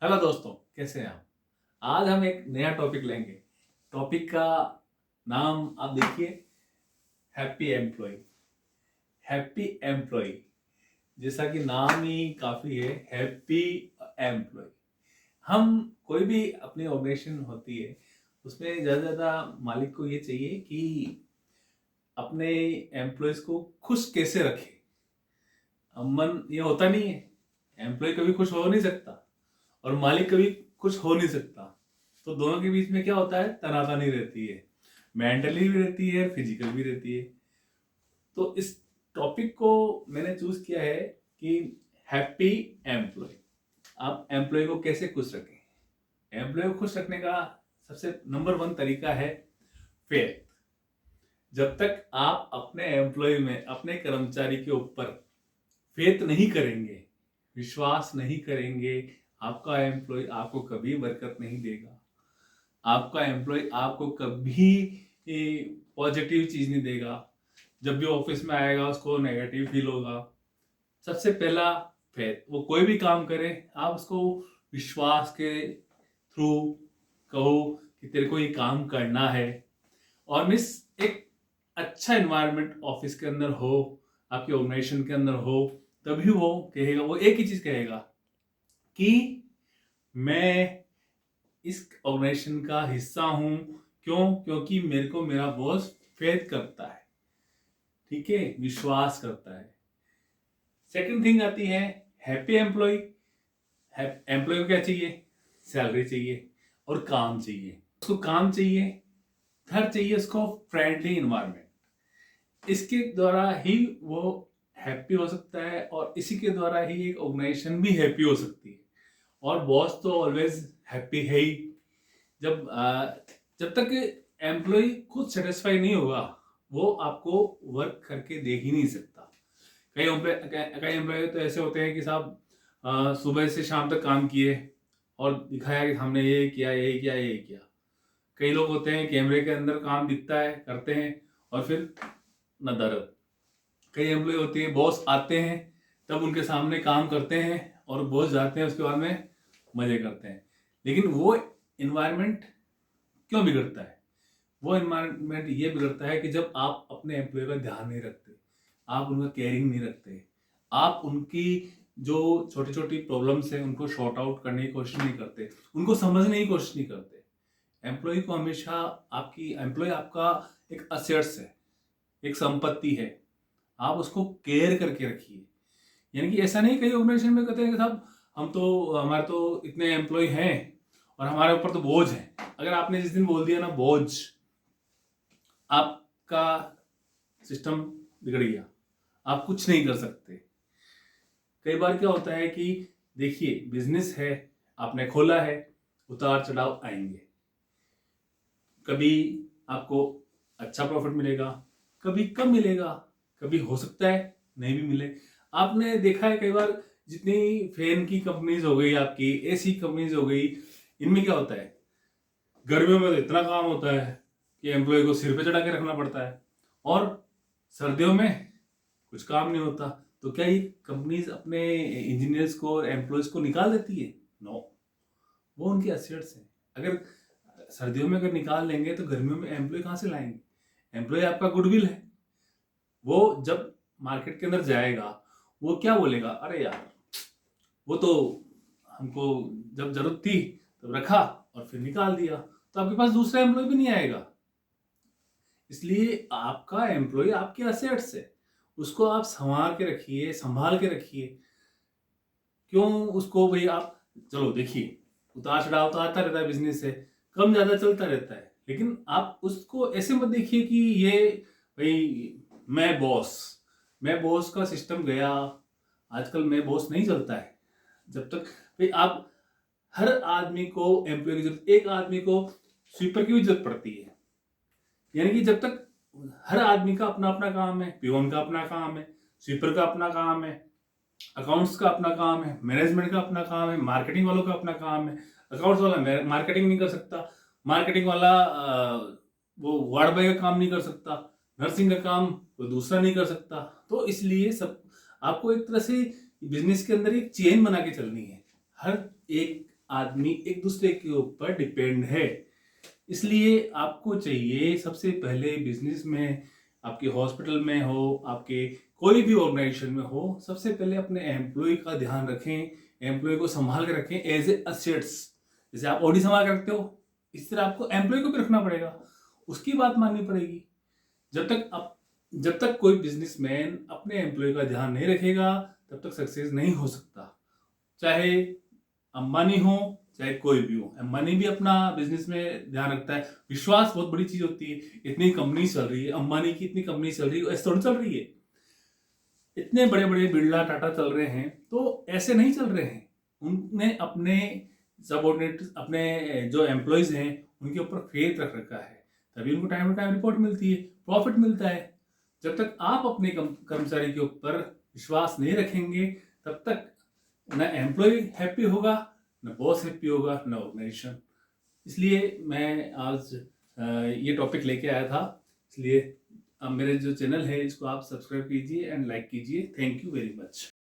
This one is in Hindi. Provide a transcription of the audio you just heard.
हेलो दोस्तों, कैसे हैं आप। आज हम एक नया टॉपिक लेंगे। टॉपिक का नाम आप देखिए, हैप्पी एम्प्लॉय। हैप्पी एम्प्लॉय, जैसा कि नाम ही काफी है, हैप्पी एम्प्लॉय। हम कोई भी अपनी ऑर्गेनाइजेशन होती है, उसमें ज्यादा ज्यादा मालिक को ये चाहिए कि अपने एम्प्लॉयज को खुश कैसे रखे। मन ये होता नहीं है, एम्प्लॉय कभी खुश हो नहीं सकता और मालिक कभी खुश हो नहीं सकता। तो दोनों के बीच में क्या होता है, तनातनी रहती है, मेंटली भी रहती है, फिजिकल भी रहती है। तो इस टॉपिक को मैंने चूज किया है कि हैप्पी एम्प्लॉय। आप एम्प्लॉय को कैसे खुश रखें। एम्प्लॉय को खुश रखने का सबसे नंबर वन तरीका है फेथ। जब तक आप अपने एम्प्लॉय में, अपने कर्मचारी के ऊपर फेथ नहीं करेंगे, विश्वास नहीं करेंगे, आपका एम्प्लॉय आपको कभी बरकत नहीं देगा। आपका एम्प्लॉय आपको कभी पॉजिटिव चीज नहीं देगा। जब भी ऑफिस में आएगा उसको नेगेटिव फील होगा। सबसे पहला फेथ, वो कोई भी काम करे आप उसको विश्वास के थ्रू कहो कि तेरे को ये काम करना है। और मिस एक अच्छा एनवायरनमेंट ऑफिस के अंदर हो, आपके ऑर्गेनाइजेशन के अंदर हो, तभी वो कहेगा, वो एक ही चीज कहेगा कि मैं इस ऑर्गेनाइजेशन का हिस्सा हूं। क्यों? क्योंकि मेरे को मेरा बॉस फेथ करता है, ठीक है, विश्वास करता है। सेकंड थिंग आती है हैप्पी एम्प्लॉय। एम्प्लॉय को क्या चाहिए? सैलरी चाहिए और काम चाहिए। उसको काम चाहिए, घर चाहिए उसको फ्रेंडली इन्वायरमेंट। इसके द्वारा ही वो हैप्पी हो सकता है और इसी के द्वारा ही एक ऑर्गेनाइजेशन भी हैप्पी हो सकती है। और बॉस तो ऑलवेज हैप्पी है ही। जब तक एम्प्लॉय खुद सेटिस्फाई नहीं होगा, वो आपको वर्क करके दे ही नहीं सकता। कई एम्प्लॉय तो ऐसे होते हैं कि साहब सुबह से शाम तक काम किए और दिखाया कि हमने ये किया, ये किया, ये किया। कई लोग होते हैं कैमरे के अंदर काम दिखता है, करते हैं और फिर न दर्द। कई एम्प्लॉय होते हैं बॉस आते हैं तब उनके सामने काम करते हैं और बॉस जाते हैं उसके बाद में मजे करते हैं। लेकिन वो इन्वायरमेंट क्यों बिगड़ता है? वो इन्वायरमेंट ये बिगड़ता है कि जब आप अपने एम्प्लॉय का ध्यान नहीं रखते, आप उनका केयरिंग नहीं रखते, आप उनकी जो छोटी छोटी प्रॉब्लम्स है उनको शॉर्ट आउट करने की कोशिश नहीं करते, उनको समझने की कोशिश नहीं करते। एम्प्लॉय को हमेशा, आपकी एम्प्लॉय आपका एक असेट्स है, एक संपत्ति है। आप उसको केयर करके रखिए। यानी कि ऐसा नहीं, कई ऑर्गेनाइजेशन में कहते हैं कि साहब हम तो, हमारे तो इतने एम्प्लॉय हैं और हमारे ऊपर तो बोझ है। अगर आपने जिस दिन बोल दिया ना बोझ, आपका सिस्टम बिगड़ गया, आप कुछ नहीं कर सकते। कई बार क्या होता है कि देखिए, बिजनेस है, आपने खोला है, उतार चढ़ाव आएंगे। कभी आपको अच्छा प्रॉफिट मिलेगा, कभी कम मिलेगा, कभी हो सकता है नहीं भी मिले। आपने देखा है कई बार, जितनी फैन की कंपनीज हो गई, आपकी एसी कंपनीज हो गई, इनमें क्या होता है, गर्मियों में तो इतना काम होता है कि एम्प्लॉय को सिर पे चढ़ा के रखना पड़ता है और सर्दियों में कुछ काम नहीं होता। तो क्या ये कंपनीज अपने इंजीनियर्स को, एम्प्लॉयज को निकाल देती है? नो, वो उनके एसेट्स हैं। अगर सर्दियों में अगर निकाल लेंगे तो गर्मियों में एम्प्लॉय कहाँ से लाएंगे? एम्प्लॉय आपका गुडविल है। वो जब मार्केट के अंदर जाएगा, वो क्या बोलेगा, अरे यार वो तो हमको जब जरूरत थी तब रखा और फिर निकाल दिया। तो आपके पास दूसरा एम्प्लॉय भी नहीं आएगा। इसलिए आपका एम्प्लॉय आपके असेट्स है, उसको आप संवार के रखिए, संभाल के रखिए। क्यों उसको भाई आप, चलो देखिए, उतार चढ़ाव तो आता रहता है, बिजनेस है, कम ज्यादा चलता रहता है। लेकिन आप उसको ऐसे मत देखिए कि ये भाई मैं बॉस का सिस्टम गया। आजकल मैं बॉस नहीं चलता है। जब तक भाई आप, हर आदमी को एम्प्लॉय की जरूरत, एक आदमी को स्वीपर की भी जरूरत पड़ती है। यानी कि जब तक हर आदमी का अपना अपना काम है, पियोन का अपना काम है, स्वीपर का अपना काम है, अकाउंट्स का अपना काम है, मैनेजमेंट का अपना काम है, मार्केटिंग वालों का अपना काम है। अकाउंट्स वाला मार्केटिंग नहीं कर सकता, मार्केटिंग वाला वो वार्ड बॉय का काम नहीं कर सकता, नर्सिंग का काम कोई दूसरा नहीं कर सकता। तो इसलिए सब आपको एक तरह से बिजनेस के अंदर एक चेन बना के चलनी है। हर एक आदमी एक दूसरे के ऊपर डिपेंड है। इसलिए आपको चाहिए सबसे पहले बिजनेस में, आपके हॉस्पिटल में हो, आपके कोई भी ऑर्गेनाइजेशन में हो, सबसे पहले अपने एम्प्लॉय का ध्यान रखें, एम्प्लॉय को संभाल के रखें एज ए असेट्स। जैसे आप ऑडी संभाल के रखते हो, इस तरह आपको एम्प्लॉय को भी रखना पड़ेगा, उसकी बात माननी पड़ेगी। जब तक कोई बिजनेसमैन अपने एम्प्लॉय का ध्यान नहीं रखेगा तब तक सक्सेस नहीं हो सकता। चाहे अंबानी हो, चाहे कोई भी हो, अंबानी भी अपना बिजनेस में ध्यान रखता है। विश्वास बहुत बड़ी चीज होती है। इतनी कंपनी चल रही है, अंबानी की इतनी कंपनी चल रही है, ऐसे थोड़ी चल रही है। इतने बड़े बड़े बिरला टाटा चल रहे हैं तो ऐसे नहीं चल रहे हैं। उनने अपने सबऑर्डिनेट, अपने जो एम्प्लॉयज हैं उनके ऊपर फेथ रख रखा है, तभी उनको टाइम टू टाइम रिपोर्ट मिलती है, प्रॉफिट मिलता है। जब तक आप अपने कर्मचारी के ऊपर विश्वास नहीं रखेंगे तब तक ना एम्प्लॉय हैप्पी होगा, ना बॉस हैप्पी होगा, ना ऑर्गेनाइजेशन। इसलिए मैं आज ये टॉपिक लेके आया था। इसलिए अब मेरे जो चैनल है इसको आप सब्सक्राइब कीजिए एंड लाइक कीजिए। Thank you very much.